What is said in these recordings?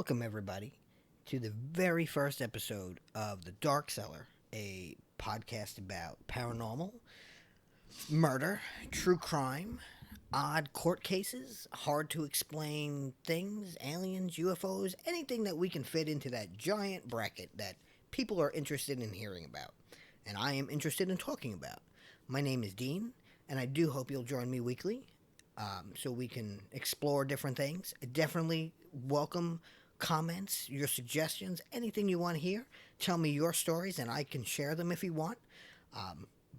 Welcome, everybody, to the very first episode of The Dark Cellar, a podcast about paranormal, murder, true crime, odd court cases, hard to explain things, aliens, UFOs, anything that we can fit into that giant bracket that people are interested in hearing about, and I am interested in talking about. My name is Dean, and I do hope you'll join me weekly so we can explore different things. I definitely welcome comments, your suggestions, anything you want to hear. Tell me your stories, and I can share them if you want.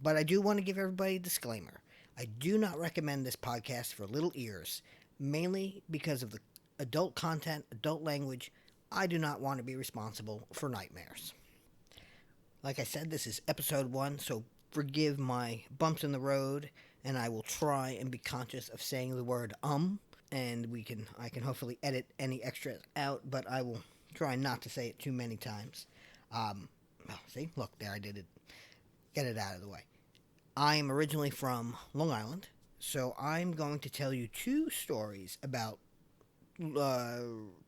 But I do want to give everybody a disclaimer. I do not recommend this podcast for little ears, mainly because of the adult content, adult language. I do not want to be responsible for nightmares. Like I said, this is episode 1, so forgive my bumps in the road, and I will try and be conscious of saying the word and I can hopefully edit any extras out, but I will try not to say it too many times. See, look, there I did it. Get it out of the way. I am originally from Long Island, so I'm going to tell you 2 stories about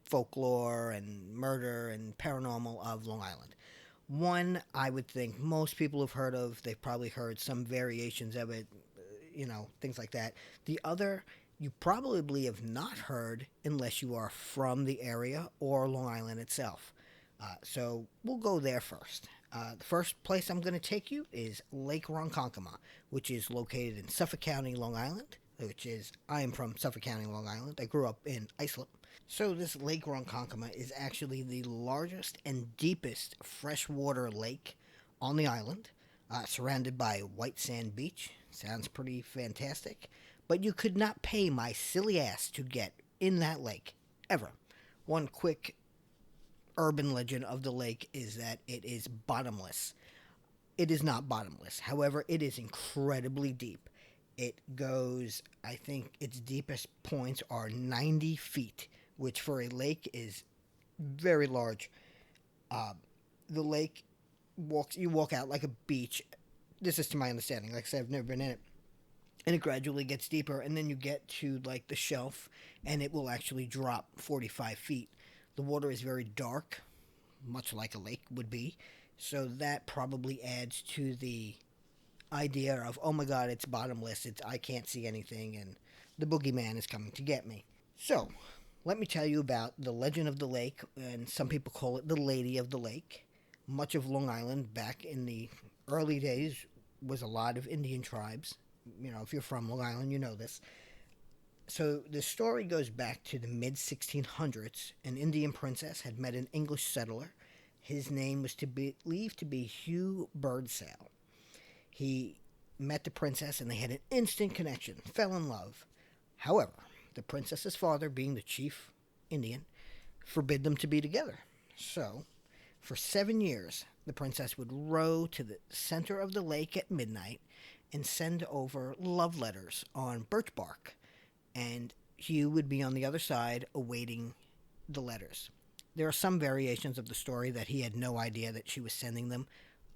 folklore and murder and paranormal of Long Island. One, I would think most people have heard of. They've probably heard some variations of it, things like that. The other, you probably have not heard unless you are from the area or Long Island itself. So we'll go there first. The first place I'm going to take you is Lake Ronkonkoma, which is located in Suffolk County, Long Island, I am from Suffolk County, Long Island. I grew up in Islip. So this Lake Ronkonkoma is actually the largest and deepest freshwater lake on the island, surrounded by a white sand beach. Sounds pretty fantastic. But you could not pay my silly ass to get in that lake, ever. One quick urban legend of the lake is that it is bottomless. It is not bottomless. However, it is incredibly deep. It goes, I think its deepest points are 90 feet, which for a lake is very large. The lake you walk out like a beach. This is to my understanding. Like I said, I've never been in it. And it gradually gets deeper, and then you get to like the shelf, and it will actually drop 45 feet. The water is very dark, much like a lake would be. So that probably adds to the idea of, oh my God, it's bottomless. I can't see anything, and the boogeyman is coming to get me. So, let me tell you about the legend of the lake, and some people call it the Lady of the Lake. Much of Long Island back in the early days was a lot of Indian tribes. If you're from Long Island, you know this. So the story goes back to the mid-1600s. An Indian princess had met an English settler. His name was believed to be Hugh Birdsall. He met the princess, and they had an instant connection, fell in love. However, the princess's father, being the chief Indian, forbid them to be together. So, for 7 years, the princess would row to the center of the lake at midnight and send over love letters on birch bark, and Hugh would be on the other side awaiting the letters. There are some variations of the story that he had no idea that she was sending them.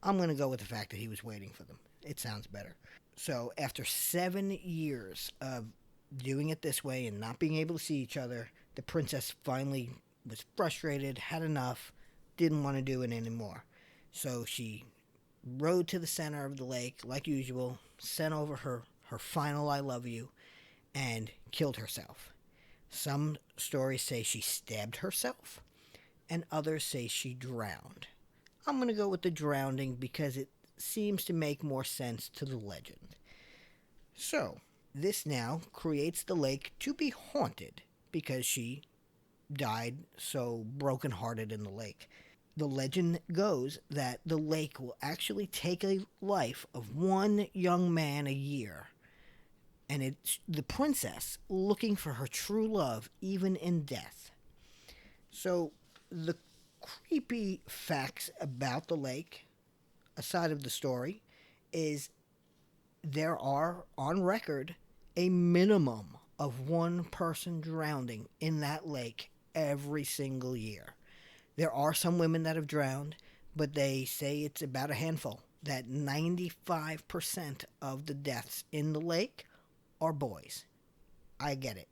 I'm going to go with the fact that he was waiting for them. It sounds better. So after 7 years of doing it this way and not being able to see each other, the princess finally was frustrated, had enough, didn't want to do it anymore. So she rode to the center of the lake, like usual, sent over her final I love you, and killed herself. Some stories say she stabbed herself, and others say she drowned. I'm going to go with the drowning because it seems to make more sense to the legend. So, this now creates the lake to be haunted because she died so brokenhearted in the lake. The legend goes that the lake will actually take a life of one young man a year, and it's the princess looking for her true love even in death. So, the creepy facts about the lake, aside of the story, is there are, on record, a minimum of one person drowning in that lake every single year. There are some women that have drowned, but they say it's about a handful, that 95% of the deaths in the lake are boys. I get it.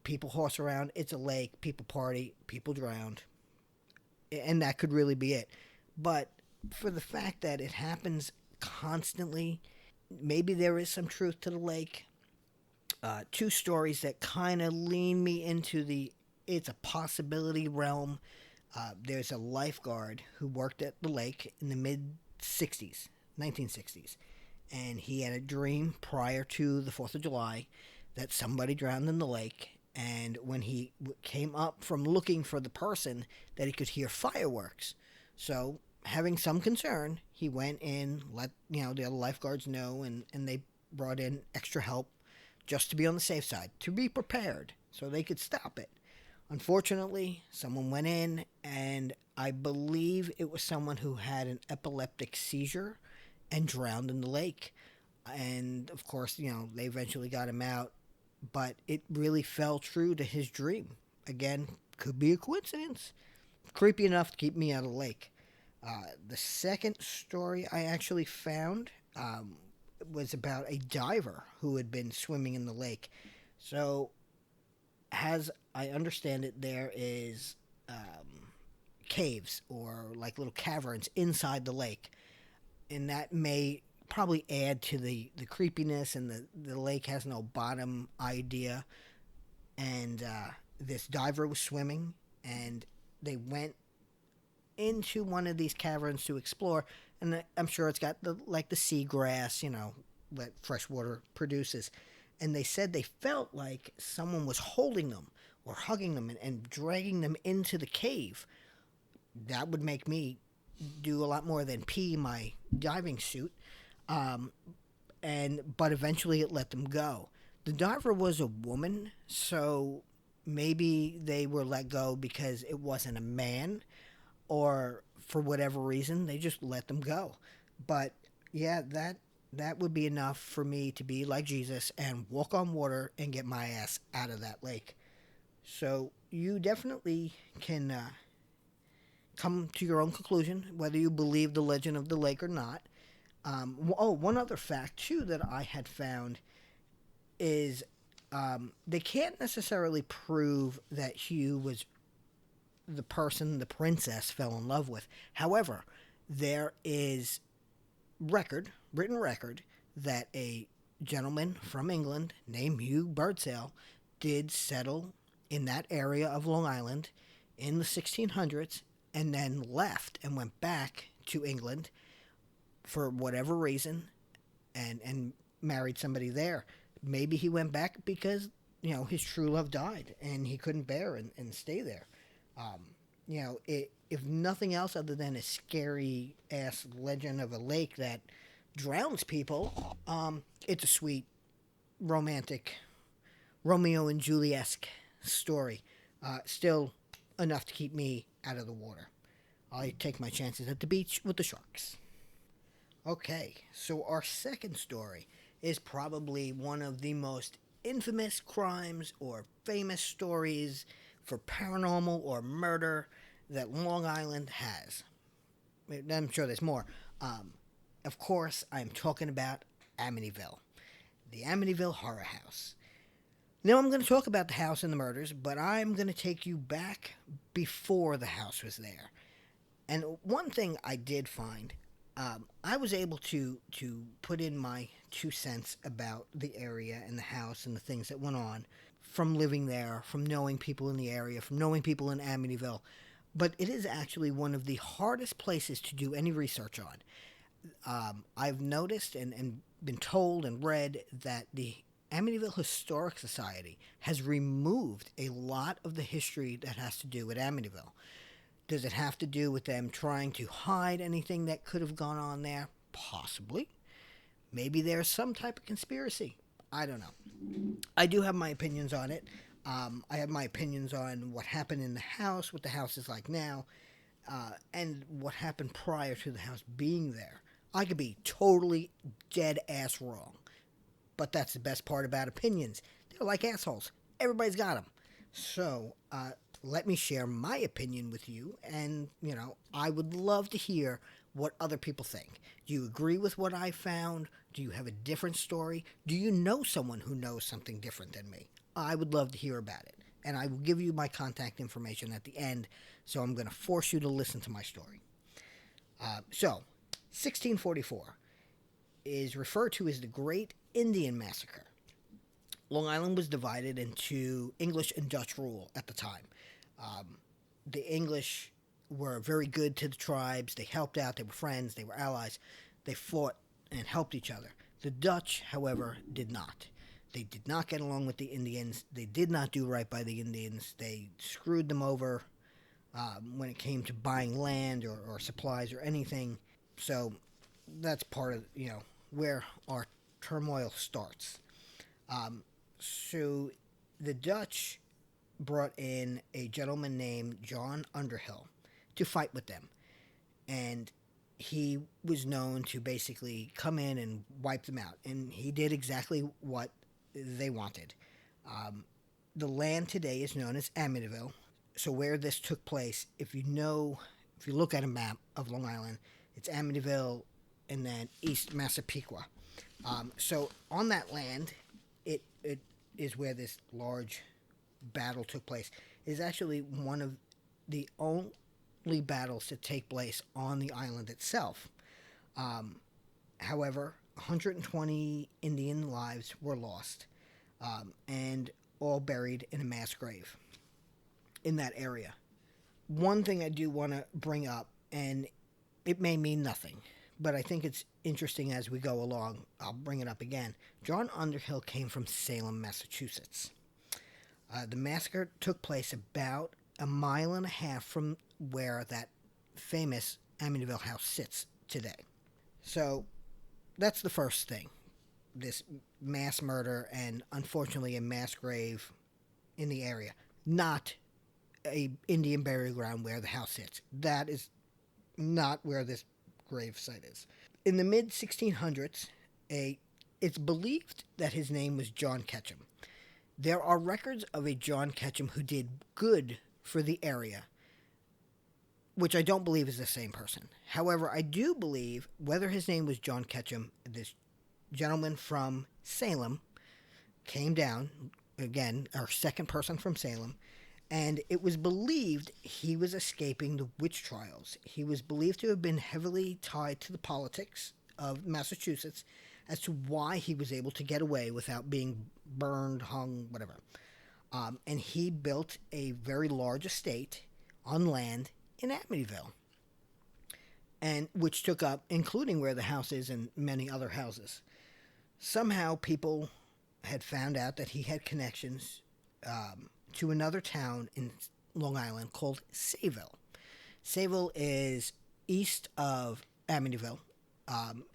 People horse around. It's a lake. People party. People drowned. And that could really be it. But for the fact that it happens constantly, maybe there is some truth to the lake. Two stories that kind of lean me into the it's a possibility realm. There's a lifeguard who worked at the lake in the mid 60s, 1960s, and he had a dream prior to the 4th of July that somebody drowned in the lake. And when he came up from looking for the person, that he could hear fireworks. So, having some concern, he went in, let the other lifeguards know, and they brought in extra help just to be on the safe side, to be prepared so they could stop it. Unfortunately, someone went in, and I believe it was someone who had an epileptic seizure and drowned in the lake. And of course, they eventually got him out, but it really fell true to his dream. Again, could be a coincidence. Creepy enough to keep me out of the lake. The second story I actually found was about a diver who had been swimming in the lake. So, as I understand it, there is caves or like little caverns inside the lake, and that may probably add to the creepiness, and the lake has no bottom idea. And this diver was swimming, and they went into one of these caverns to explore, and I'm sure it's got the seagrass, that fresh water produces. And they said they felt like someone was holding them or hugging them and dragging them into the cave. That would make me do a lot more than pee my diving suit. But eventually it let them go. The diver was a woman, so maybe they were let go because it wasn't a man, or for whatever reason they just let them go. But yeah, that would be enough for me to be like Jesus and walk on water and get my ass out of that lake. So you definitely can come to your own conclusion, whether you believe the legend of the lake or not. One other fact, too, that I had found is they can't necessarily prove that Hugh was the person the princess fell in love with. However, there is written record, that a gentleman from England named Hugh Birdsale did settle in that area of Long Island in the 1600s and then left and went back to England for whatever reason and married somebody there. Maybe he went back because, his true love died and he couldn't bear and stay there. If nothing else other than a scary ass legend of a lake that drowns people, it's a sweet, romantic, Romeo and Juliet-esque story. Still enough to keep me out of the water. I take my chances at the beach with the sharks. Okay, so our second story is probably one of the most infamous crimes or famous stories for paranormal or murder that Long Island has. I'm sure there's more. Of course, I'm talking about Amityville, the Amityville Horror House. Now, I'm going to talk about the house and the murders, but I'm going to take you back before the house was there. And one thing I did find, I was able to put in my 2 cents about the area and the house and the things that went on from living there, from knowing people in the area, from knowing people in Amityville. But it is actually one of the hardest places to do any research on. I've noticed and been told and read that the Amityville Historic Society has removed a lot of the history that has to do with Amityville. Does it have to do with them trying to hide anything that could have gone on there? Possibly. Maybe there's some type of conspiracy. I don't know. I do have my opinions on it. I have my opinions on what happened in the house, what the house is like now, and what happened prior to the house being there. I could be totally dead ass wrong. But that's the best part about opinions. They're like assholes. Everybody's got them. So, let me share my opinion with you. And, I would love to hear what other people think. Do you agree with what I found? Do you have a different story? Do you know someone who knows something different than me? I would love to hear about it. and I will give you my contact information at the end, so I'm going to force you to listen to my story. So, 1644 is referred to as the Great Indian Massacre. Long Island was divided into English and Dutch rule at the time. The English were very good to the tribes. They helped out. They were friends. They were allies. They fought and helped each other. The Dutch, however, did not. They did not get along with the Indians. They did not do right by the Indians. They screwed them over when it came to buying land or supplies or anything. So that's part of, where our turmoil starts. So the Dutch brought in a gentleman named John Underhill to fight with them. And he was known to basically come in and wipe them out. And he did exactly what they wanted. The land today is known as Amityville. So where this took place, if you look at a map of Long Island, it's Amityville and then East Massapequa. So on that land, it is where this large battle took place. It is actually one of the only battles to take place on the island itself. However, 120 Indian lives were lost, and all buried in a mass grave in that area. One thing I do want to bring up, and it may mean nothing, but I think it's interesting as we go along. I'll bring it up again. John Underhill came from Salem, Massachusetts. The massacre took place about a mile and a half from where that famous Amityville house sits today. So that's the first thing. This mass murder and, unfortunately, a mass grave in the area. Not a Indian burial ground where the house sits. That is not where this grave site is. In the mid-1600s, it's believed that his name was John Ketchum. There are records of a John Ketchum who did good for the area, which I don't believe is the same person. However, I do believe, whether his name was John Ketchum, this gentleman from Salem came down, again, our second person from Salem, and it was believed he was escaping the witch trials. He was believed to have been heavily tied to the politics of Massachusetts as to why he was able to get away without being burned, hung, whatever. And he built a very large estate on land in Amityville, and which took up, including where the house is and many other houses. Somehow people had found out that he had connections to another town in Long Island called Sayville. Sayville is east of Amityville,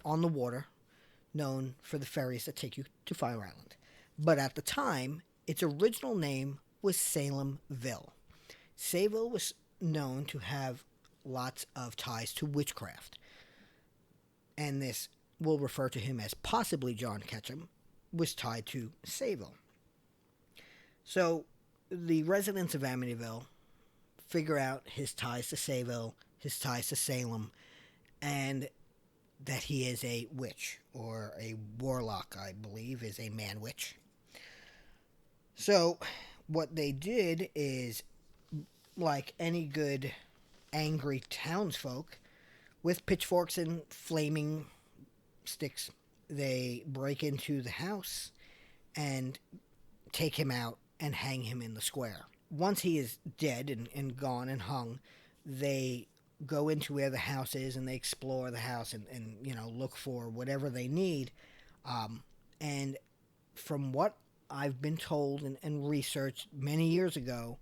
on the water, known for the ferries that take you to Fire Island. But at the time, its original name was Salemville. Sayville was known to have lots of ties to witchcraft. And this, we'll refer to him as possibly John Ketchum, was tied to Sayville. So the residents of Amityville figure out his ties to Sayville, his ties to Salem, and that he is a witch, or a warlock, I believe, is a man-witch. So what they did is, like any good angry townsfolk, with pitchforks and flaming sticks, they break into the house and take him out and hang him in the square. Once he is dead and gone and hung, they go into where the house is and they explore the house and look for whatever they need. And from what I've been told and researched many years ago,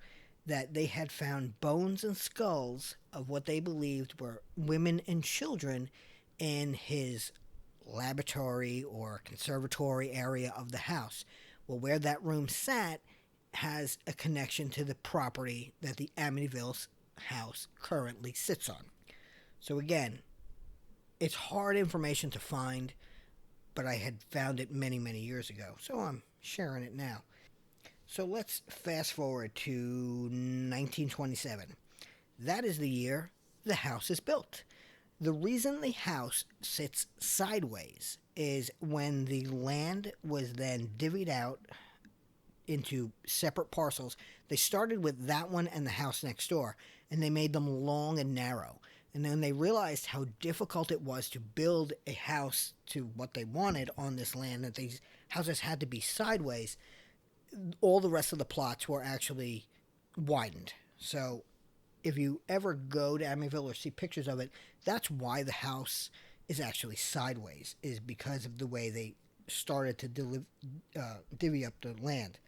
that they had found bones and skulls of what they believed were women and children in his laboratory or conservatory area of the house. Well, where that room sat has a connection to the property that the Amityville house currently sits on. So again, it's hard information to find, but I had found it many, many years ago, so I'm sharing it now. So let's fast forward to 1927. That is the year the house is built. The reason the house sits sideways is when the land was then divvied out into separate parcels. They started with that one and the house next door, and they made them long and narrow. And then they realized how difficult it was to build a house to what they wanted on this land, that these houses had to be sideways. All the rest of the plots were actually widened. So if you ever go to Amityville or see pictures of it, that's why the house is actually sideways, is because of the way they started to divvy up the land.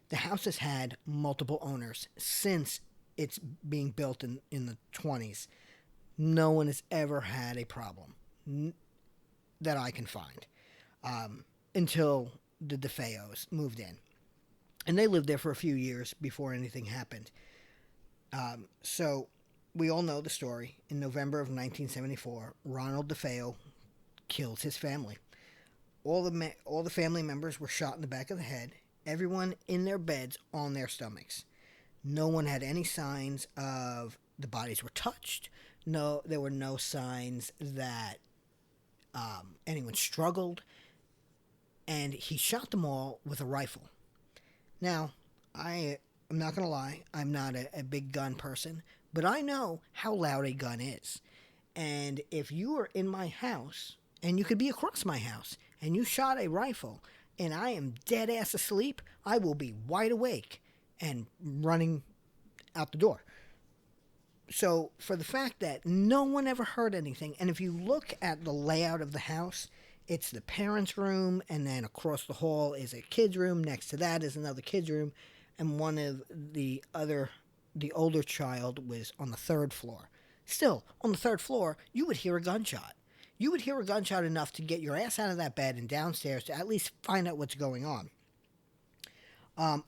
The house has had multiple owners since it's being built in the 20s. No one has ever had a problem that I can find until the DeFeos moved in. And they lived there for a few years before anything happened. So we all know the story. In November of 1974, Ronald DeFeo kills his family. All the family members were shot in the back of the head. Everyone in their beds on their stomachs. No one had any signs of the bodies were touched. No, there were no signs that anyone struggled. And he shot them all with a rifle. Now, I'm not going to lie, I'm not a big gun person, but I know how loud a gun is. And if you are in my house, and you could be across my house, and you shot a rifle, and I am dead ass asleep, I will be wide awake and running out the door. So for the fact that no one ever heard anything, and if you look at the layout of the house, it's the parents' room, and then across the hall is a kid's room. Next to that is another kid's room, and one of the older child was on the third floor. Still, on the third floor, you would hear a gunshot. You would hear a gunshot enough to get your ass out of that bed and downstairs to at least find out what's going on.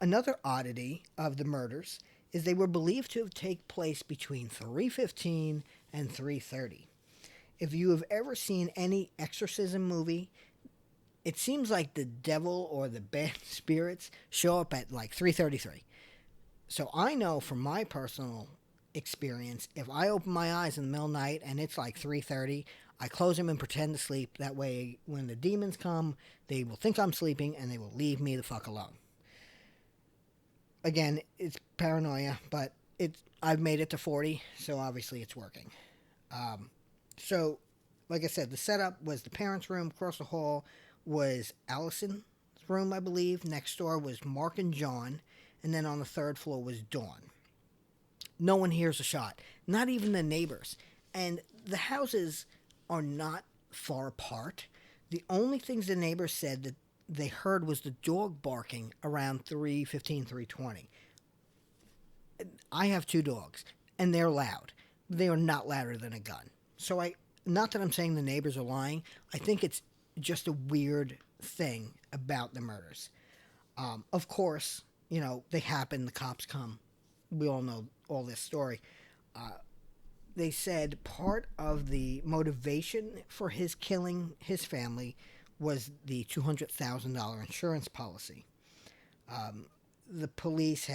Another oddity of the murders is they were believed to have taken place between 3:15 and 3:30. If you have ever seen any exorcism movie, it seems like the devil or the bad spirits show up at like 3:33. So I know from my personal experience, if I open my eyes in the middle of the night and it's like 3:30, I close them and pretend to sleep. That way, when the demons come, they will think I'm sleeping and they will leave me the fuck alone. Again, it's paranoia, but I've made it to 40, so obviously it's working. So, like I said, the setup was the parents' room. Across the hall was Allison's room, I believe. Next door was Mark and John. And then on the third floor was Dawn. No one hears a shot. Not even the neighbors. And the houses are not far apart. The only things the neighbors said that they heard was the dog barking around 3:15, 3:20. I have 2 dogs, and they're loud. They are not louder than a gun. So not that I'm saying the neighbors are lying. I think it's just a weird thing about the murders. Of course, they happen. The cops come. We all know all this story. They said part of the motivation for his killing his family was the $200,000 insurance policy. The police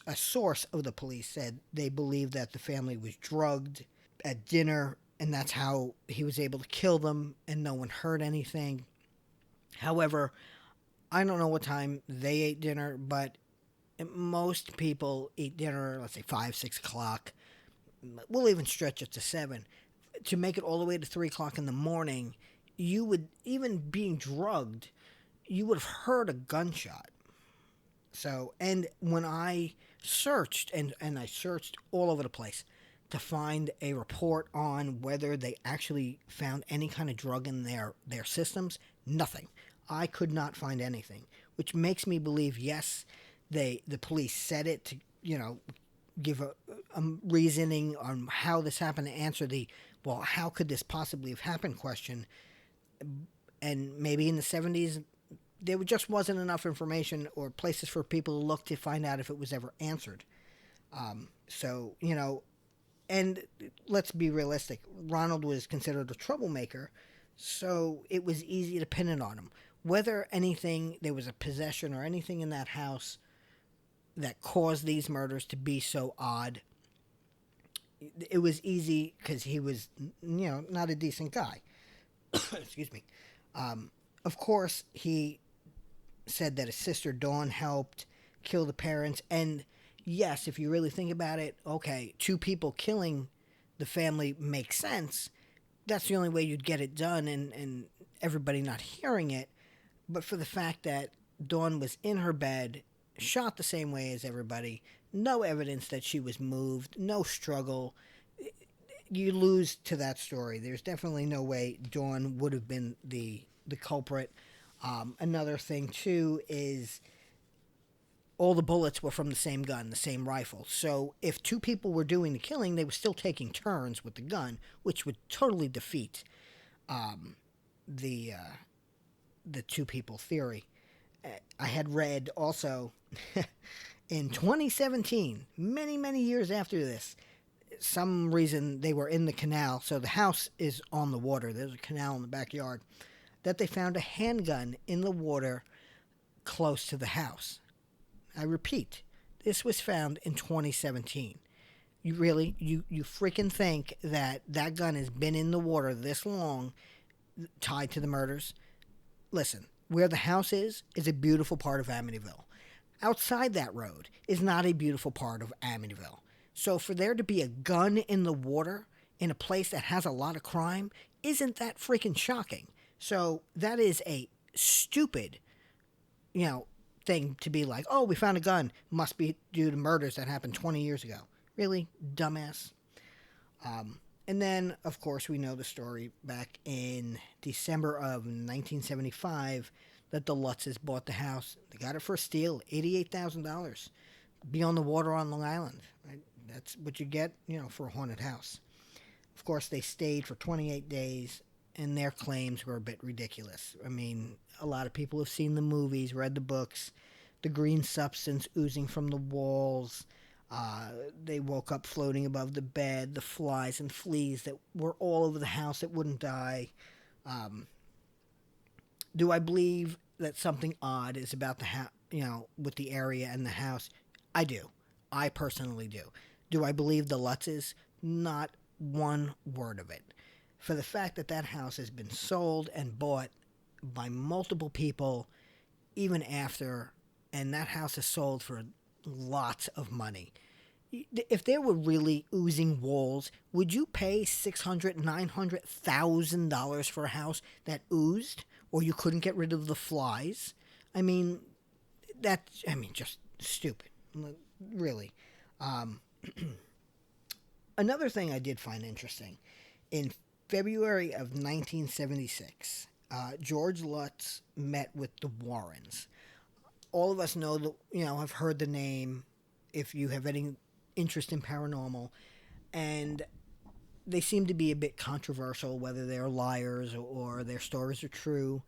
a source of the police said they believed that the family was drugged at dinner, and that's how he was able to kill them, and no one heard anything. However, I don't know what time they ate dinner, but most people eat dinner, let's say 5, 6 o'clock. We'll even stretch it to 7. To make it all the way to 3 o'clock in the morning, you would, even being drugged, you would have heard a gunshot. So, and when I searched, and I searched all over the place to find a report on whether they actually found any kind of drug in their systems, nothing. I could not find anything, which makes me believe, yes, the police said it to, give a reasoning on how this happened, to answer the, well, how could this possibly have happened question. And maybe in the 70s, there just wasn't enough information or places for people to look to find out if it was ever answered. So, and let's be realistic. Ronald was considered a troublemaker, so it was easy to pin it on him. Whether there was a possession or anything in that house that caused these murders to be so odd, it was easy because he was, not a decent guy. Excuse me. Of course, he said that his sister Dawn helped kill the parents. And yes, if you really think about it, okay, two people killing the family makes sense. That's the only way you'd get it done, and everybody not hearing it. But for the fact that Dawn was in her bed, shot the same way as everybody, no evidence that she was moved, no struggle, you lose to that story. There's definitely no way Dawn would have been the culprit. Another thing too is all the bullets were from the same gun, the same rifle. So if two people were doing the killing, they were still taking turns with the gun, which would totally defeat the the two people theory. I had read also in 2017, many years after this, some reason they were in the canal. So the house is on the water. There's a canal in the backyard. That they found a handgun in the water close to the house. I repeat, this was found in 2017. You really, you freaking think that that gun has been in the water this long, tied to the murders? Listen, where the house is a beautiful part of Amityville. Outside that road is not a beautiful part of Amityville. So for there to be a gun in the water in a place that has a lot of crime, isn't that freaking shocking? So that is a stupid, thing to be like, oh, we found a gun. Must be due to murders that happened 20 years ago. Really? Dumbass. And then, of course, we know the story back in December of 1975 that the Lutzes bought the house. They got it for a steal, $88,000. Be on the water on Long Island. Right? That's what you get, for a haunted house. Of course, they stayed for 28 days, and their claims were a bit ridiculous. I mean, a lot of people have seen the movies, read the books, the green substance oozing from the walls. They woke up floating above the bed, the flies and fleas that were all over the house that wouldn't die. Do I believe that something odd is about the with the area and the house? I do. I personally do. Do I believe the Lutzes? Not one word of it. For the fact that that house has been sold and bought by multiple people, even after, and that house is sold for lots of money. If there were really oozing walls, would you pay $600,000, $900,000 for a house that oozed, or you couldn't get rid of the flies? I mean, just stupid, really. Another thing I did find interesting, in February of 1976, George Lutz met with the Warrens. All of us know have heard the name if you have any interest in paranormal, and they seem to be a bit controversial, whether they're liars or their stories are true.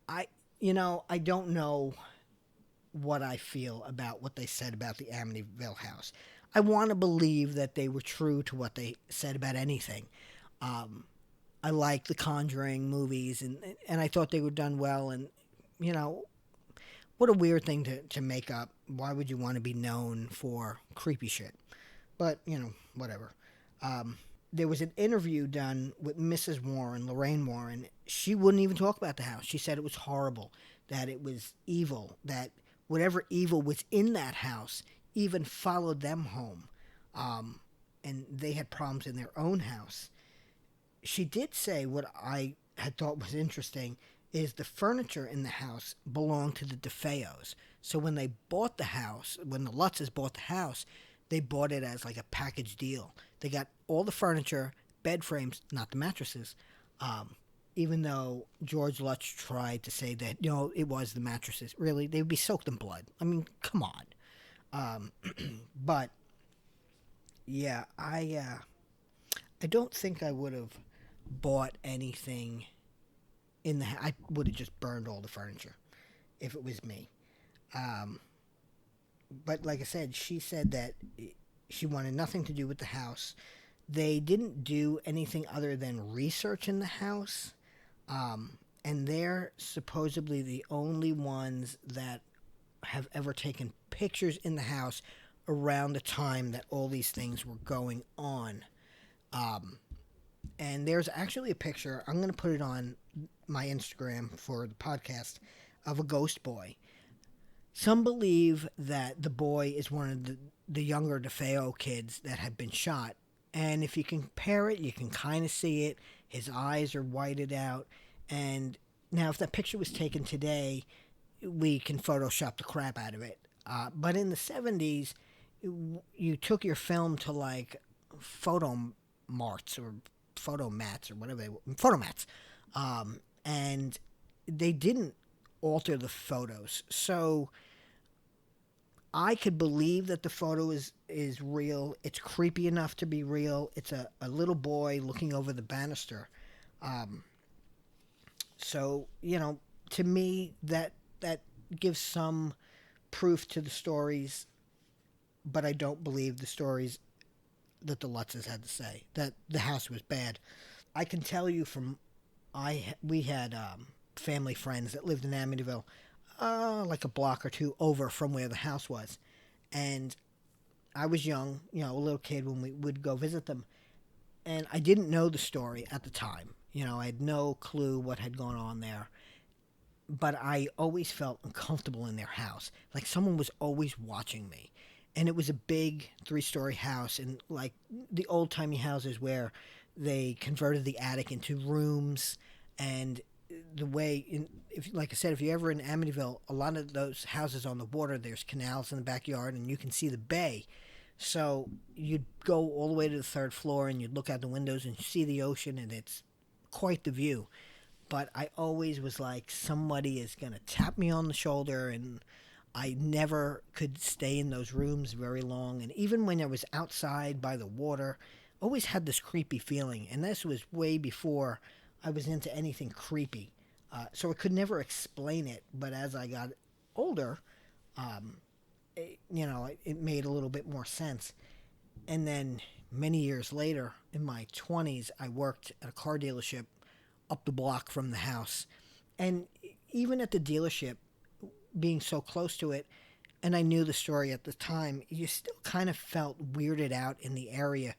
I don't know what I feel about what they said about the Amityville house. I want to believe that they were true to what they said about anything. I like the Conjuring movies, and I thought they were done well, and what a weird thing to make up. Why would you want to be known for creepy shit? But, whatever. There was an interview done with Mrs. Warren, Lorraine Warren. She wouldn't even talk about the house. She said it was horrible, that it was evil, that whatever evil was in that house even followed them home. And they had problems in their own house. She did say what I had thought was interesting is the furniture in the house belonged to the DeFeos. So when they bought the house, when the Lutzes bought the house, they bought it as like a package deal. They got all the furniture, bed frames, not the mattresses, even though George Lutz tried to say that, it was the mattresses. Really, they would be soaked in blood. I mean, come on. But, yeah, I don't think I would have bought anything in the house. I would have just burned all the furniture if it was me. But like I said, she said that she wanted nothing to do with the house. They didn't do anything other than research in the house. And they're supposedly the only ones that have ever taken pictures in the house around the time that all these things were going on. And there's actually a picture, I'm going to put it on my Instagram for the podcast, of a ghost boy Some believe that the boy is one of the younger DeFeo kids that have been shot. And if you compare it, you can kind of see it. His eyes are whited out. And now, if that picture was taken today, we can Photoshop the crap out of it. But in the 70s, you took your film to like photo marts or photo mats or whatever they were, photo mats. And they didn't alter the photos. So I could believe that the photo is real. It's creepy enough to be real. It's a little boy looking over the banister. Um, so, to me, that gives some proof to the stories, but I don't believe the stories that the Lutzes had to say, that the house was bad. I can tell you we had family friends that lived in Amityville, like a block or two over from where the house was. And I was young, a little kid when we would go visit them. And I didn't know the story at the time. I had no clue what had gone on there. But I always felt uncomfortable in their house. Like someone was always watching me. And it was a big 3-story house. And like the old timey houses where they converted the attic into rooms. And the way, like I said, if you're ever in Amityville, a lot of those houses on the water, there's canals in the backyard and you can see the bay. So you'd go all the way to the 3rd floor and you'd look out the windows and see the ocean, and it's quite the view. But I always was like, somebody is going to tap me on the shoulder, and I never could stay in those rooms very long. And even when I was outside by the water, always had this creepy feeling. And this was way before I was into anything creepy. So I could never explain it. But as I got older, it made a little bit more sense. And then many years later, in my 20s, I worked at a car dealership up the block from the house. And even at the dealership, being so close to it, and I knew the story at the time, you still kind of felt weirded out in the area.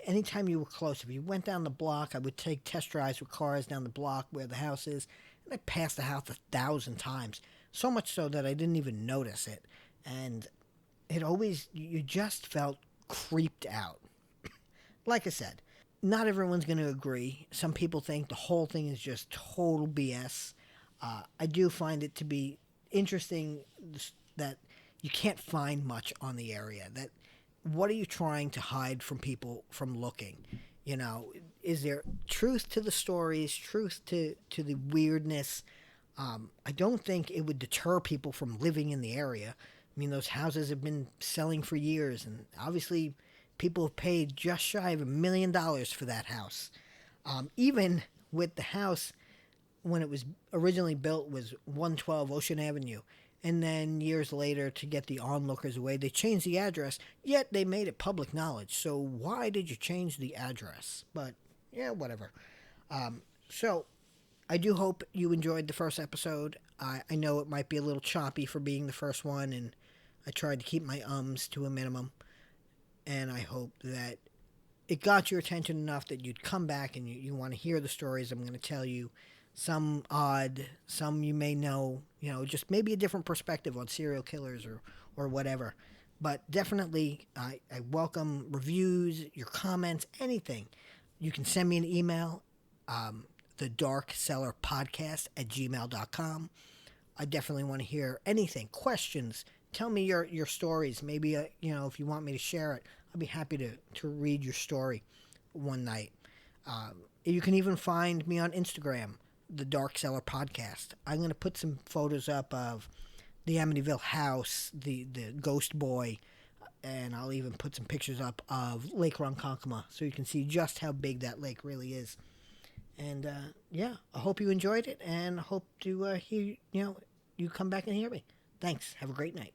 Anytime you were close, if you went down the block, I would take test drives with cars down the block where the house is, and I passed the house 1,000 times. So much so that I didn't even notice it. And you just felt creeped out. Like I said, not everyone's going to agree. Some people think the whole thing is just total BS. I do find it to be interesting that you can't find much on the area. That what are you trying to hide from people from looking? Is there truth to the stories, truth to the weirdness? I don't think it would deter people from living in the area. I mean, those houses have been selling for years, and obviously people have paid just shy of $1 million for that house. Even with the house, when it was originally built, was 112 Ocean Avenue. And then years later, to get the onlookers away, they changed the address, yet they made it public knowledge. So why did you change the address? But, yeah, whatever. So I do hope you enjoyed the first episode. I know it might be a little choppy for being the first one, and I tried to keep my ums to a minimum. And I hope that it got your attention enough that you'd come back and you want to hear the stories I'm going to tell you. Some odd, some you may know, just maybe a different perspective on serial killers or whatever. But definitely, I welcome reviews, your comments, anything. You can send me an email, thedarkcellarpodcast@gmail.com. I definitely want to hear anything, questions. Tell me your stories. Maybe, if you want me to share it, I'll be happy to read your story one night. You can even find me on Instagram, the Dark Cellar Podcast. I'm going to put some photos up of the Amityville house, the ghost boy, and I'll even put some pictures up of Lake Ronkonkoma so you can see just how big that lake really is. And, I hope you enjoyed it, and I hope to hear, you come back and hear me. Thanks. Have a great night.